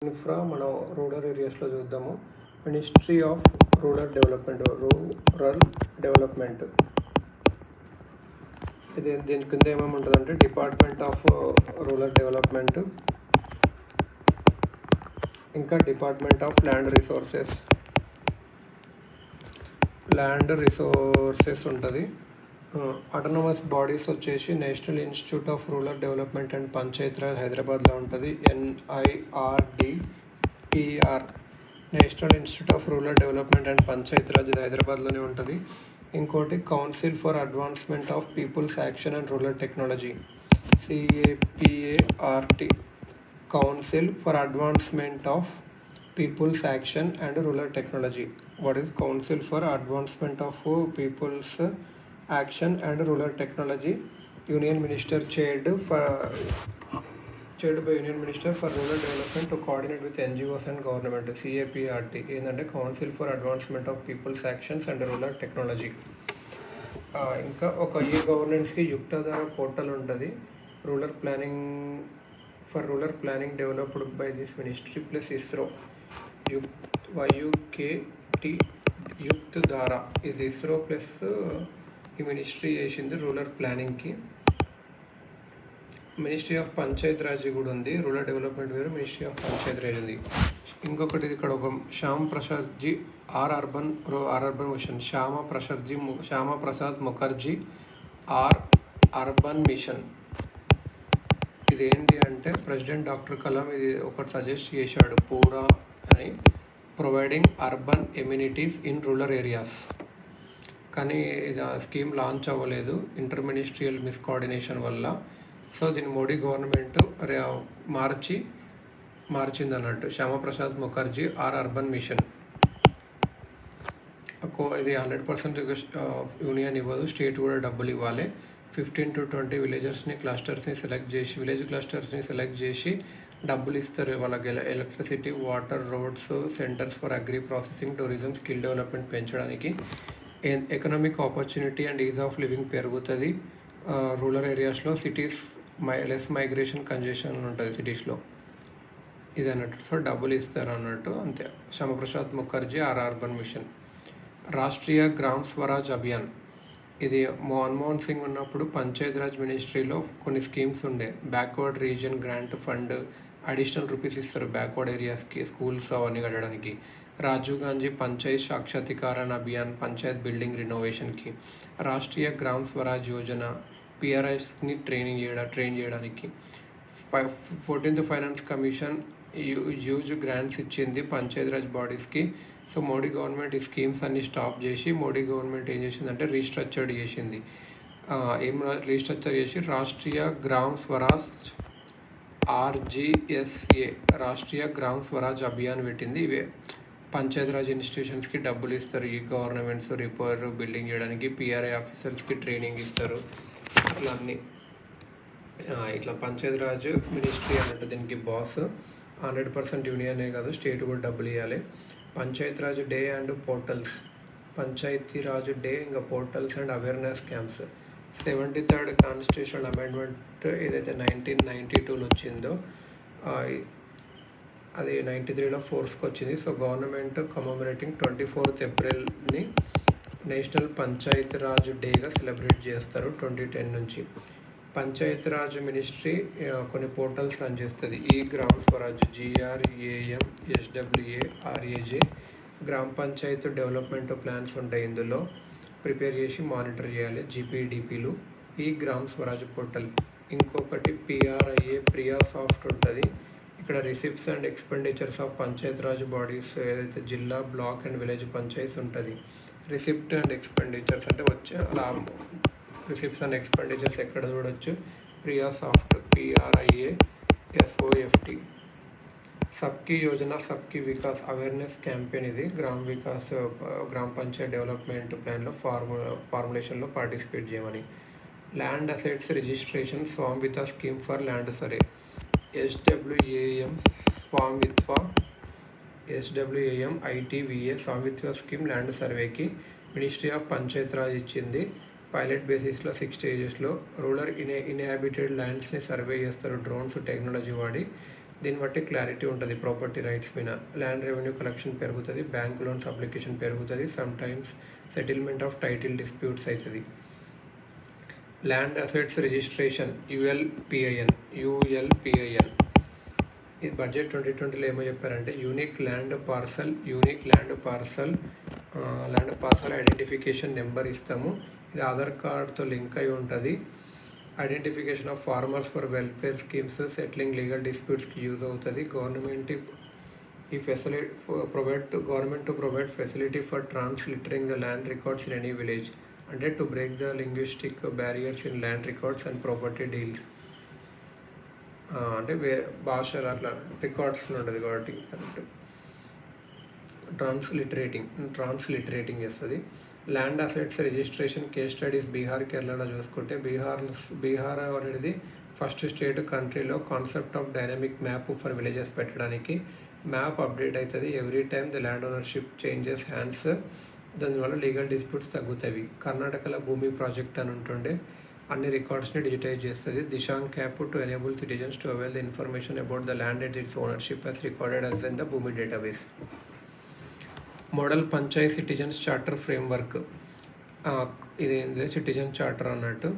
Infra మనం rural ఏరియాస్లో చూద్దాము. మినిస్ట్రీ ఆఫ్ రూరల్ డెవలప్మెంట్ ఇది దీని కింద ఏమేమి ఉంటుందంటే డిపార్ట్మెంట్ ఆఫ్ రూరల్ డెవలప్మెంట్, ఇంకా డిపార్ట్మెంట్ ఆఫ్ ల్యాండ్ రిసోర్సెస్ ఉంటుంది. ఆటోనమస్ బాడీస్ వచ్చేసి national institute of rural development and Panchayat Raj హైదరాబాద్లో ఉంటుంది. NIRDPR national institute of rural development and Panchayat Raj ఇది హైదరాబాద్లోనే ఉంటుంది. ఇంకోటి council for advancement of people's action and rural technology, CAPART council for advancement of people's action and rural technology. What is council for advancement of people's action and rural technology? Union minister chaired by Union Minister for Rural Development to coordinate with NGOs and government. CAPRT ఏంటంటే council for advancement of people's actions and rural technology. ఇంకా ఒక గవర్నెన్స్కి Yuktdhara portal ఉంటుంది. Rural planning developed by this ministry plus ISRO. YUKT Yuktdhara ఇది ISRO plus ఈ ministry చేసింది rural ప్లానింగ్కి. Ministry of panchayat raj కూడా ఉంది. రూరల్ డెవలప్మెంట్ వేరు, మినిస్ట్రీ ఆఫ్ పంచాయత్ రాజ్ ఉంది. ఇంకొకటి ఇక్కడ ఒక Shyam Prasadji urban mission, Shyama Prasad Mukherjee urban mission. ఇది ఏంటి అంటే ప్రెసిడెంట్ డాక్టర్ కలాం ఇది ఒకటి సజెస్ట్ చేశాడు, పూరా అని, providing urban amenities in rural areas. కానీ ఇది ఆ స్కీమ్ లాంచ్ అవ్వలేదు ఇంటర్మినిస్ట్రియల్ మిస్కోఆర్డినేషన్ వల్ల. సో దీన్ని మోడీ గవర్నమెంట్ మార్చింది అన్నట్టు. Shyama Prasad Mukherjee urban mission. ఇది 100% యూనియన్ ఇవ్వదు, స్టేట్ కూడా డబ్బులు ఇవ్వాలి. 15 to 20 విలేజ్ క్లస్టర్స్ని సెలెక్ట్ చేసి డబ్బులు ఇస్తారు. వాళ్ళకి electricity, water, roads, centres for agri processing, tourism, skill development పెంచడానికి. Economic opportunity and ease of living పెరుగుతుంది రూరల్ ఏరియాస్లో. సిటీస్ లెస్ మైగ్రేషన్, కంజెషన్ ఉంటుంది సిటీస్లో, ఇది అన్నట్టు. సో డబ్బులు ఇస్తారు అన్నట్టు, అంతే. Shyamaprasad Mukherjee urban mission. రాష్ట్రీయ గ్రామ్ స్వరాజ్ అభియాన్ ఇది మన్మోహన్ సింగ్ ఉన్నప్పుడు పంచాయత్ రాజ్ మినిస్ట్రీలో కొన్ని స్కీమ్స్ ఉండే. Backward region grant fund additional rupees ఇస్తారు బ్యాక్వర్డ్ ఏరియాస్కి, స్కూల్స్ అవన్నీ కట్టడానికి. రాజీవ్ గాంధీ పంచాయత్ సాక్షాత్కారణ అభియాన్ పంచాయత్ బిల్డింగ్ రినోవేషన్కి. రాష్ట్రీయ గ్రామ్ స్వరాజ్ యోజన PRIస్ని ట్రైన్ చేయడానికి. 14th finance commission huge grants ఇచ్చింది పంచాయత్ రాజ్ బాడీస్కి. సో మోడీ గవర్నమెంట్ ఈ స్కీమ్స్ అన్నీ స్టాప్ చేసి మోడీ గవర్నమెంట్ ఏం చేసిందంటే రీస్ట్రక్చర్డ్ చేసింది. రీస్ట్రక్చర్ చేసి రాష్ట్రీయ గ్రామ్ స్వరాజ్ RGSA రాష్ట్రీయ గ్రామ్ స్వరాజ్ అభియాన్ పెట్టింది. ఇవే పంచాయత్ రాజ్ ఇన్స్టిట్యూషన్స్కి డబ్బులు ఇస్తారు ఈ గవర్నమెంట్స్, రిపేర్ బిల్డింగ్ చేయడానికి. PRI ఆఫీసర్స్కి ట్రైనింగ్ ఇస్తారు. ఇట్లా అన్నీ ఇట్లా పంచాయత్ రాజ్ మినిస్ట్రీ అన్నట్టు దీనికి బాస్. 100% యూనియనే కాదు, స్టేట్ కూడా డబ్బులు ఇవ్వాలి. Panchayat raj day and portals, panchayati raj day, ఇంకా portals and awareness camps. 73rd constitutional amendment ఏదైతే 1992లో వచ్చిందో అది 93లో ఫోర్స్కి వచ్చింది. సో గవర్నమెంట్ కమమరేటింగ్ 24th ఏప్రిల్ని నేషనల్ పంచాయత్ రాజ్ డేగా సెలబ్రేట్ చేస్తారు 2010 నుంచి. పంచాయత్ రాజ్ మినిస్ట్రీ కొన్ని పోర్టల్స్ రన్ చేస్తుంది. ఈ గ్రామ్ స్వరాజ్ GRAMSWARAJ గ్రామ పంచాయత్ డెవలప్మెంట్ ప్లాన్స్ ఉంటాయి, ఇందులో ప్రిపేర్ చేసి మానిటర్ చేయాలి GPDPలు. ఈ గ్రామ్ స్వరాజ్ పోర్టల్. ఇంకొకటి ప్రియా సాఫ్ట్ ఉంటుంది. ఇక్కడ receipts and expenditures of panchayat Raj bodies ఏదైతే జిల్లా, బ్లాక్ అండ్ విలేజ్ పంచాయత్ ఉంటుంది. రిసిప్ట్ అండ్ ఎక్స్పెండిచర్స్ అంటే వచ్చే అలా రిసిప్ట్స్ అండ్ ఎక్స్పెండిచర్స్ ఎక్కడ చూడొచ్చు. Priya soft PRIASOFT. Sabki Yojana Sabki Vikas awareness campaign. ఇది గ్రామ పంచాయత్ డెవలప్మెంట్ ప్లాన్లో ఫార్ములేషన్లో పార్టిసిపేట్ చేయమని. Land assets registration Swamitva scheme for land survey. SWAM ITVA Swamitva scheme land సర్వేకి మినిస్ట్రీ ఆఫ్ పంచాయత్ రాజ్ ఇచ్చింది. పైలట్ బేసిస్లో 6 stagesలో రూరల్ ఇన్హాబిటెడ్ ల్యాండ్స్ని సర్వే చేస్తారు డ్రోన్స్ టెక్నాలజీ వాడి. దీన్ని బట్టి క్లారిటీ ఉంటుంది ప్రాపర్టీ రైట్స్ మీద. ల్యాండ్ రెవెన్యూ కలెక్షన్ పెరుగుతుంది, బ్యాంక్ లోన్స్ అప్లికేషన్ పెరుగుతుంది, sometimes settlement of title disputes అవుతుంది. Land assets registration ULPIN. ఈ బడ్జెట్ 2020లో ఏమో చెప్పారంటే ల్యాండ్ పార్సల్ ఐడెంటిఫికేషన్ నెంబర్ ఇస్తాము. ఇది ఆధార్ కార్డ్తో లింక్ అయి ఉంటుంది. Identification of farmers for welfare schemes, settling legal డిస్ప్యూట్స్కి యూజ్ అవుతుంది. Government to provide facility for transliterating the land records in any village, అంటే to break the linguistic barriers in land records and property deals. అంటే భాషలు అట్లా రికార్డ్స్లో ఉంటుంది కాబట్టి correct. Transliterating చేస్తుంది. Land assets registration case studies Bihar, కేరళలో చూసుకుంటే బీహార్ అనేది ఫస్ట్ స్టేట్ కంట్రీలో concept of dynamic map for villages పెట్టడానికి. మ్యాప్ అప్డేట్ అవుతుంది every time the land ownership changes hands, దానివల్ల లీగల్ డిస్ప్యూట్స్ తగ్గుతాయి. కర్ణాటకలో భూమి ప్రాజెక్ట్ అని ఉంటుండే, అన్ని రికార్డ్స్ని డిజిటైజ్ చేస్తుంది. Dishank app to enable citizens to avail the information about the land and its ownership as recorded as in the Bhoomi database. Model panchayat citizens charter framework. ఇదేంటి సిటిజన్ చార్టర్ అన్నట్టు.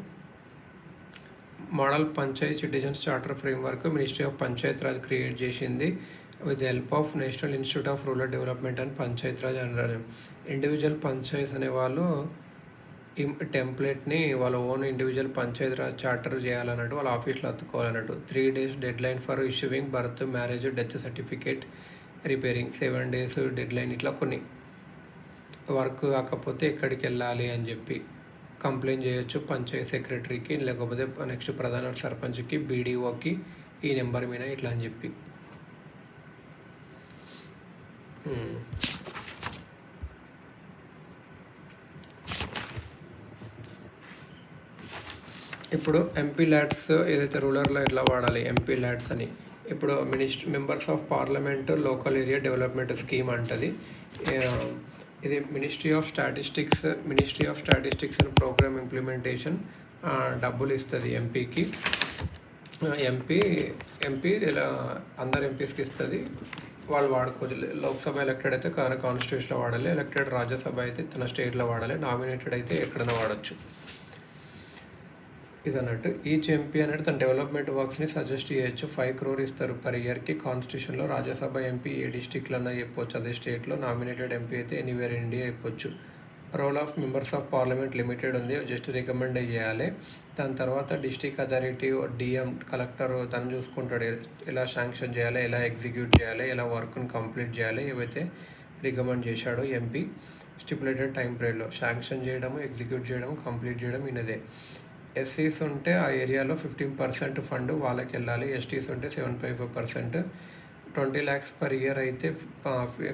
Model panchayat citizens charter framework ministry of panchayat raj create చేసింది with the help of national institute of rural development and Panchayat raj and individual panchayats అనే వాళ్ళు ఈ టెంప్లెట్ని వాళ్ళ own individual panchayati Raj charter చేయాలన్నట్టు వాళ్ళ ఆఫీస్లో అతుకోవాలన్నట్టు. 3 days deadline for issuing birth, marriage, death certificate, repairing. 7 days deadline. ఇట్లా కొన్ని వర్క్ కాకపోతే ఎక్కడికి వెళ్ళాలి అని చెప్పి కంప్లైంట్ చేయొచ్చు పంచాయత్ సెక్రటరీకి, లేకపోతే నెక్స్ట్ ప్రధాన సర్పంచ్కి, బీడీఓకి ఈ నెంబర్ మీద ఇట్లా అని చెప్పి. ఇప్పుడు ఎంపీ ల్యాడ్స్ ఏదైతే రూరల్లో ఎట్లా వాడాలి ఎంపీ ల్యాడ్స్ అని, ఇప్పుడు members of parliament local area development scheme అంటది. ఇది ministry of statistics and programme implementation డబ్బులు ఇస్తుంది ఎంపీకి. ఎంపీ ఇలా అందరు ఎంపీస్కి ఇస్తుంది, వాళ్ళు వాడుకోవచ్చు. లోక్సభ ఎలక్టెడ్ అయితే కాన్స్టిట్యూషన్లో వాడాలి, ఎలక్టెడ్ రాజ్యసభ అయితే తన స్టేట్లో వాడాలి, నామినేటెడ్ అయితే ఎక్కడైనా వాడచ్చు. ఇదన్నట్టు ఈచ్ ఎంపీ అనేది తన డెవలప్మెంట్ వర్క్స్ని సజెస్ట్ చేయొచ్చు. 5 crore ఇస్తారు పర్ ఇయర్కి. కాన్స్టిట్యూషన్లో రాజ్యసభ ఎంపీ ఏ డిస్టిక్లన్నా చెప్పొచ్చు, అదే స్టేట్లో. నామినేటెడ్ ఎంపీ అయితే ఎనీవేర్ ఇండియా చెప్పొచ్చు. Role of members of parliament limited ఉంది, జస్ట్ రికమెండ్ చేయాలి. దాని తర్వాత డిస్ట్రిక్ట్ అథారిటీ డిఎం కలెక్టర్ తను చూసుకుంటాడు ఎలా శాంక్షన్ చేయాలి, ఎలా ఎగ్జిక్యూట్ చేయాలి, ఎలా వర్క్ని కంప్లీట్ చేయాలి. ఏవైతే రికమెండ్ చేశాడో ఎంపీ స్టిపులేటెడ్ టైం పీరియడ్లో శాంక్షన్ చేయడము, ఎగ్జిక్యూట్ చేయడం, కంప్లీట్ చేయడం ఇనదే. ఎస్సీస్ ఉంటే ఆ ఏరియాలో 15% ఫండ్ వాళ్ళకి వెళ్ళాలి. ఎస్టీస్ ఉంటే 75%. 20 lakhs పర్ ఇయర్ అయితే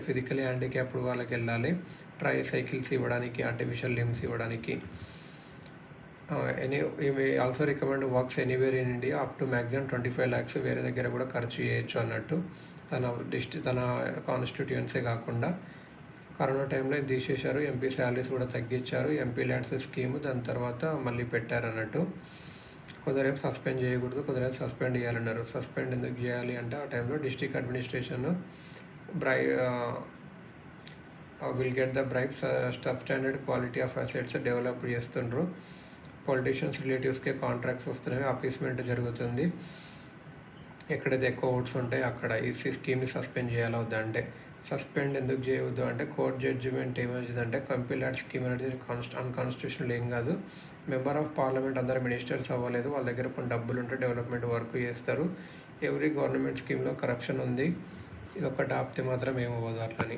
ఫిజికలీ హ్యాండిక్యాప్డ్ వాళ్ళకి వెళ్ళాలి. ట్రై సైకిల్స్ ఇవ్వడానికి, ఆర్టిఫిషియల్ లిమ్స్ ఇవ్వడానికి. Also recommend works anywhere in India up to maximum 25 lakhs వేరే దగ్గర కూడా ఖర్చు చేయొచ్చు అన్నట్టు. తన కాన్స్టిట్యూయన్సీ కాకుండా. కరోనా టైంలో తీసేశారు, ఎంపీ శాలరీస్ కూడా తగ్గించారు. ఎంపీ ల్యాడ్స్ స్కీమ్ దాని తర్వాత మళ్ళీ పెట్టారన్నట్టు. కొందరేమో సస్పెండ్ చేయకూడదు, కొందరేమో సస్పెండ్ చేయాలన్నారు. సస్పెండ్ ఎందుకు చేయాలి అంటే ఆ టైంలో district administration will get the bribe substandard quality of assets develop చేస్తుండ్రు. పొలిటీషియన్స్ రిలేటివ్స్కే కాంట్రాక్ట్స్ వస్తున్నాయి, అపీస్మెంట్ జరుగుతుంది. ఎక్కడైతే ఎక్కువ ఓట్స్ ఉంటాయి అక్కడ ఈ స్కీమ్ని సస్పెండ్ చేయాలి వద్దంటే. సస్పెండ్ ఎందుకు చేయవద్దు అంటే కోర్ట్ జడ్జిమెంట్ ఏమవుతుందంటే కంపీల్డ్ స్కీమ్ అనేది అన్కాన్స్టిట్యూషనల్ ఏం కాదు. మెంబర్ ఆఫ్ పార్లమెంట్ అందరు మినిస్టర్స్ అవ్వలేదు, వాళ్ళ దగ్గర కొన్ని డబ్బులు ఉంటే డెవలప్మెంట్ వర్క్ చేస్తారు. ఎవ్రీ గవర్నమెంట్ స్కీమ్లో కరప్షన్ ఉంది, ఇది ఒక్కటి ఆపితే మాత్రం ఏమవ్వదు అట్లని.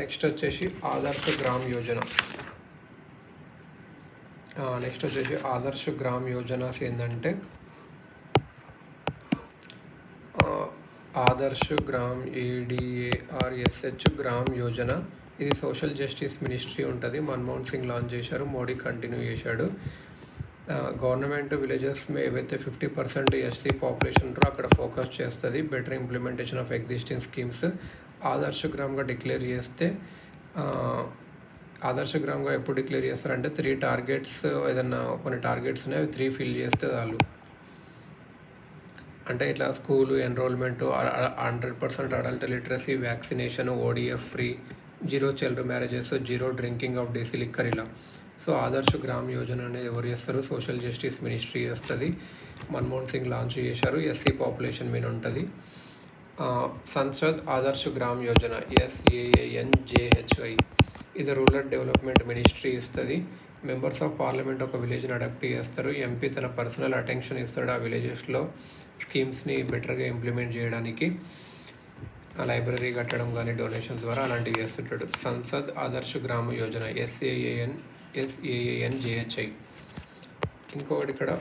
నెక్స్ట్ వచ్చేసి ఆదర్శ గ్రామ్ యోజన. ఆదర్శ గ్రామ్ యోజనాస్ ఏంటంటే Adarsh gram ADARSH gram Yojana. ఇది సోషల్ జస్టిస్ మినిస్ట్రీ ఉంటుంది. మన్మోహన్ సింగ్ లాంచ్ చేశారు, మోడీ కంటిన్యూ చేశాడు. గవర్నమెంట్ విలేజెస్ ఏవైతే 50% ఎస్సీ పాపులేషన్ ఉంటారో అక్కడ ఫోకస్ చేస్తుంది. Better implementation of existing schemes. ఆదర్శ గ్రామ్గా డిక్లేర్ చేస్తే ఆదర్శ గ్రామ్గా ఎప్పుడు డిక్లేర్ చేస్తారంటే 3 targets ఏదన్నా కొన్ని టార్గెట్స్ ఉన్నాయి, 3 ఫిల్ చేస్తే వాళ్ళు అంటే ఇట్లా school enrolment 100% adult literacy, vaccination, ODF free, zero child marriages, zero drinking of desi liquor ఇలా. సో ఆదర్శ్ గ్రామ్ యోజన అనేది ఎవరు చేస్తారు? సోషల్ జస్టిస్ మినిస్ట్రీ చేస్తుంది. మన్మోహన్ సింగ్ లాంచ్ చేశారు. ఎస్సీ పాపులేషన్ మీద ఉంటుంది. సంసద్ ఆదర్శ్ గ్రామ్ యోజన SAANJHY ఇది రూరల్ డెవలప్మెంట్ మినిస్ట్రీ ఇస్తుంది. మెంబర్స్ ఆఫ్ పార్లమెంట్ ఒక విలేజ్ని అడాప్ట్ చేస్తారు. ఎంపీ తన పర్సనల్ అటెన్షన్ ఇస్తాడు ఆ విలేజెస్లో స్కీమ్స్ని బెటర్గా ఇంప్లిమెంట్ చేయడానికి. లైబ్రరీ కట్టడం కానీ డొనేషన్ ద్వారా అలాంటివి చేస్తుంటాడు. సంసద్ ఆదర్శ్ గ్రామ యోజన SAANJHY. ఇంకొకటి ఇక్కడ